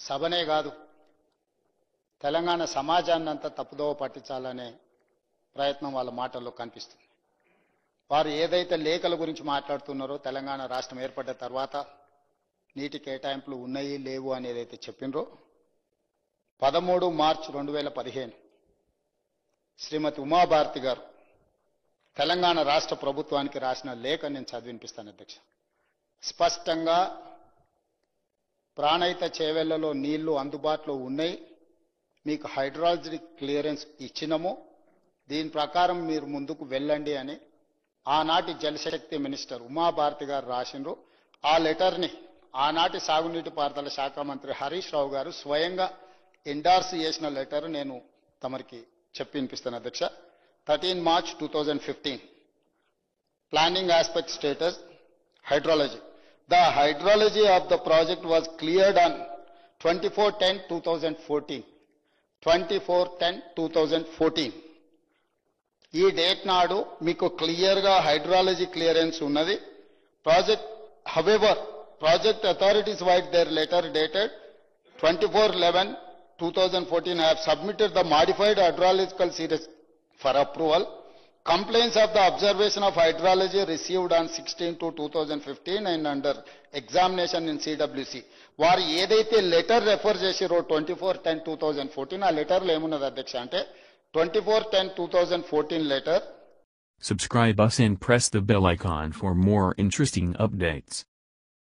సభనే కాదు తెలంగాణ సమాజాన్ని అంతా తప్పుదోవ పట్టించాలనే ప్రయత్నం వాళ్ళ మాటల్లో కనిపిస్తుంది. వారు ఏదైతే లేఖల గురించి మాట్లాడుతున్నారో తెలంగాణ రాష్ట్రం ఏర్పడ్డ తర్వాత నీటి కేటాయింపులు ఉన్నాయి లేవు అని ఏదైతే చెప్పినరో 13 మార్చి 2015 శ్రీమతి ఉమాభారతి గారు తెలంగాణ రాష్ట్ర ప్రభుత్వానికి రాసిన లేఖ నేను చదివినిపిస్తాను అధ్యక్ష. స్పష్టంగా ప్రాణహిత చేవెళ్లలో నీళ్లు అందుబాటులో ఉన్నాయి, మీకు హైడ్రాలజీ క్లియరెన్స్ ఇచ్చినము, దీని ప్రకారం మీరు ముందుకు వెళ్ళండి అని ఆనాటి జలశక్తి మినిస్టర్ ఉమాభారతి గారు రాసినారు. ఆ లెటర్ని ఆనాటి సాగునీటి పారుదల శాఖ మంత్రి హరీష్ రావు గారు స్వయంగా ఎండార్స్ చేసిన లెటర్ నేను తమరికి చెప్పి వినిపిస్తాను అధ్యక్ష. 13 March 2015 planning aspect status hydrology. The hydrology of the project was cleared on 24/10/2014. 24/10/2014 ఈ డేట్ నాడు మీకు క్లియర్ గా హైడ్రాలజీ క్లియరెన్స్ ఉన్నది. Project however project authorities white there letter dated 24/11/2014 have submitted the modified hydrological series for approval. Complaints of the observation of hydrology received on 16/2/2015 and under examination in CWC. వారు ఏదైతే letter refer చేసిరో 24/10/2014 ఆ లెటర్లో ఏమున్నది అధ్యక్ష అంటే 24/10/2014 letter. Subscribe us and press the bell icon for more interesting updates.